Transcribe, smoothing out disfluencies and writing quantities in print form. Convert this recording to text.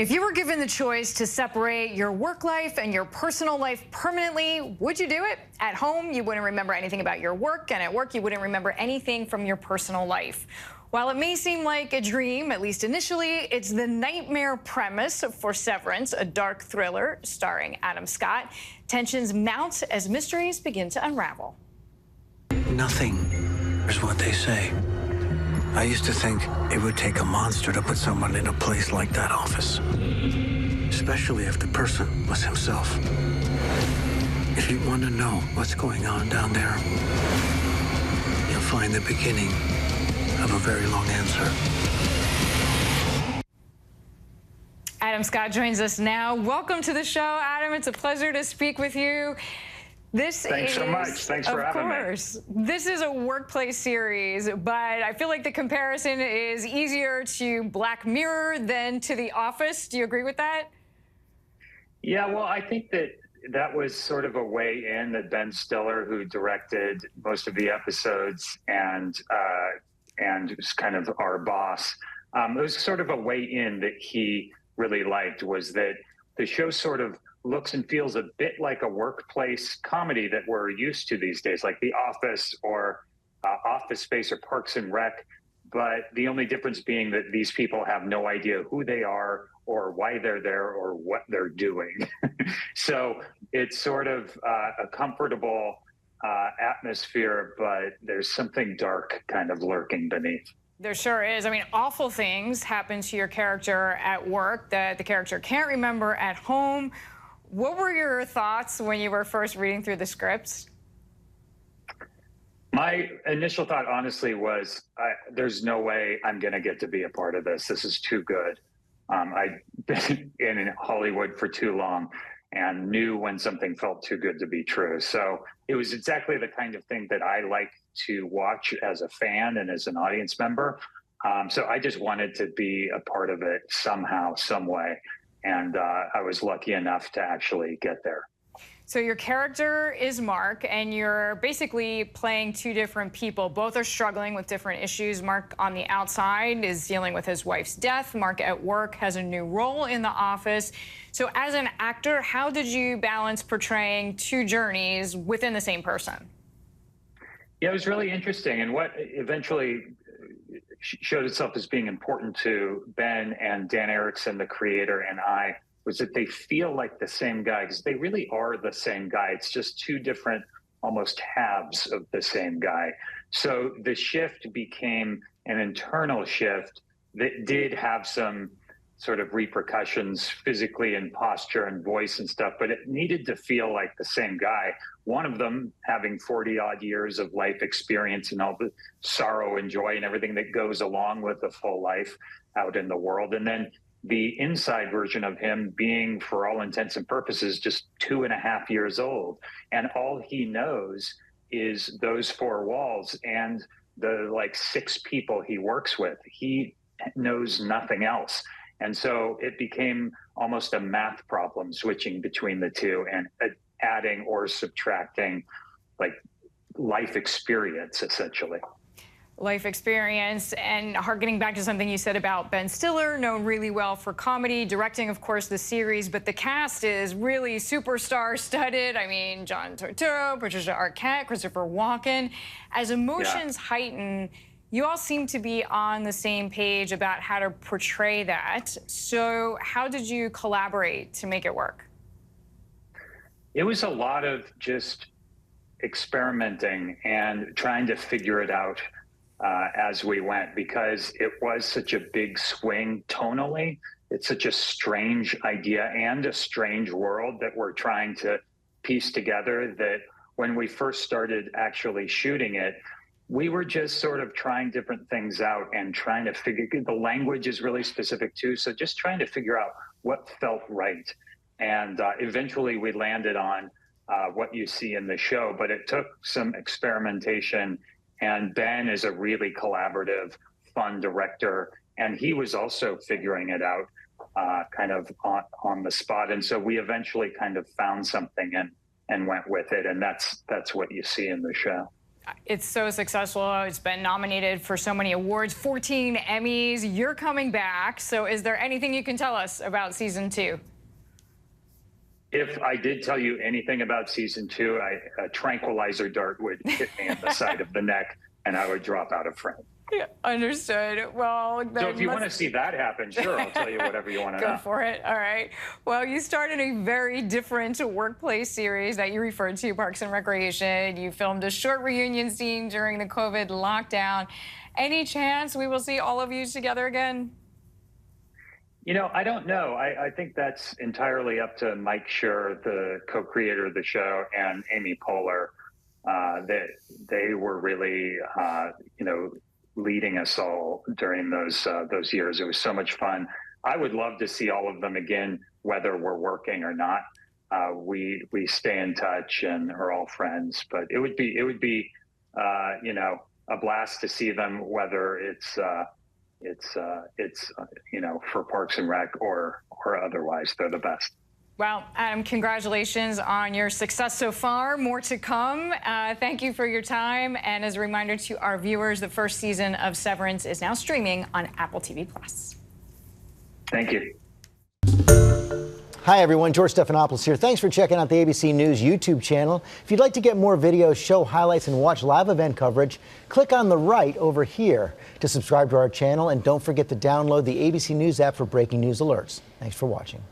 If you were given the choice to separate your work life and your personal life permanently, would you do it? At home, you wouldn't remember anything about your work, and at work, you wouldn't remember anything from your personal life. While it may seem like a dream, at least initially, it's the nightmare premise for Severance, a dark thriller starring Adam Scott. Tensions mount as mysteries begin to unravel. Nothing is what they say. I used to think it would take a monster to put someone in a place like that office, especially if the person was himself. If you want to know what's going on down there, you'll find the beginning of a very long answer. Adam Scott joins us now. Welcome to the show, Adam. It's a pleasure to speak with you. Thanks so much. Thanks for having me. Of course. This is a workplace series, but I feel like the comparison is easier to Black Mirror than to The Office. Do you agree with that? Yeah, well, I think that was sort of a way in that Ben Stiller, who directed most of the episodes and was kind of our boss, it was sort of a way in that he really liked, was that the show sort of looks and feels a bit like a workplace comedy that we're used to these days, like The Office or Office Space or Parks and Rec. But the only difference being that these people have no idea who they are or why they're there or what they're doing. So it's sort of a comfortable atmosphere, but there's something dark kind of lurking beneath. There sure is. I mean, awful things happen to your character at work that the character can't remember at home. What were your thoughts when you were first reading through the scripts? My initial thought, honestly, was there's no way I'm going to get to be a part of this. This is too good. I've been in Hollywood for too long and knew when something felt too good to be true. So it was exactly the kind of thing that I like to watch as a fan and as an audience member. So I just wanted to be a part of it somehow, some way. And I was lucky enough to actually get there. So your character is Mark, and you're basically playing two different people. Both are struggling with different issues. Mark on the outside is dealing with his wife's death. Mark at work has a new role in the office. So as an actor, how did you balance portraying two journeys within the same person? Yeah, it was really interesting. And what eventually showed itself as being important to Ben and Dan Erickson, the creator, and I, was that they feel like the same guy, because they really are the same guy. It's just two different, almost halves of the same guy. So the shift became an internal shift that did have some sort of repercussions physically in posture and voice and stuff, but it needed to feel like the same guy. One of them having 40-odd years of life experience and all the sorrow and joy and everything that goes along with a full life out in the world. And then the inside version of him being, for all intents and purposes, just 2.5 years old. And all he knows is those four walls and the 6 people he works with. He knows nothing else. And so it became almost a math problem switching between the two and adding or subtracting life experience, essentially. Life experience, and harkening back to something you said about Ben Stiller, known really well for comedy, directing, of course, the series, but the cast is really superstar-studded. I mean, John Turturro, Patricia Arquette, Christopher Walken. As emotions heighten, you all seem to be on the same page about how to portray that. So how did you collaborate to make it work? It was a lot of just experimenting and trying to figure it out as we went, because it was such a big swing tonally. It's such a strange idea and a strange world that we're trying to piece together, that when we first started actually shooting it, we were just sort of trying different things out and trying to figure, the language is really specific too, so just trying to figure out what felt right. And eventually we landed on what you see in the show, but it took some experimentation. And Ben is a really collaborative, fun director, and he was also figuring it out kind of on the spot. And so we eventually kind of found something and went with it, and that's what you see in the show. It's so successful. It's been nominated for so many awards, 14 Emmys. You're coming back. So is there anything you can tell us about season 2? If I did tell you anything about season 2, a tranquilizer dart would hit me in the side of the neck and I would drop out of frame. Yeah, understood. Well, so if you want to see that happen, sure, I'll tell you whatever you want to know. Go for it. All right. Well, you started a very different workplace series that you referred to, Parks and Recreation. You filmed a short reunion scene during the COVID lockdown. Any chance we will see all of you together again? You know, I don't know. I think that's entirely up to Mike Schur, the co-creator of the show, and Amy Poehler. They were really, leading us all during those years. It was so much fun. I would love to see all of them again, whether we're working or not. We stay in touch and are all friends. But it would be a blast to see them, whether it's for Parks and Rec or otherwise. They're the best. Well, Adam, congratulations on your success so far. More to come. Thank you for your time. And as a reminder to our viewers, the first season of Severance is now streaming on Apple TV+. Thank you. Hi, everyone. George Stephanopoulos here. Thanks for checking out the ABC News YouTube channel. If you'd like to get more videos, show highlights, and watch live event coverage, click on the right over here to subscribe to our channel. And don't forget to download the ABC News app for breaking news alerts. Thanks for watching.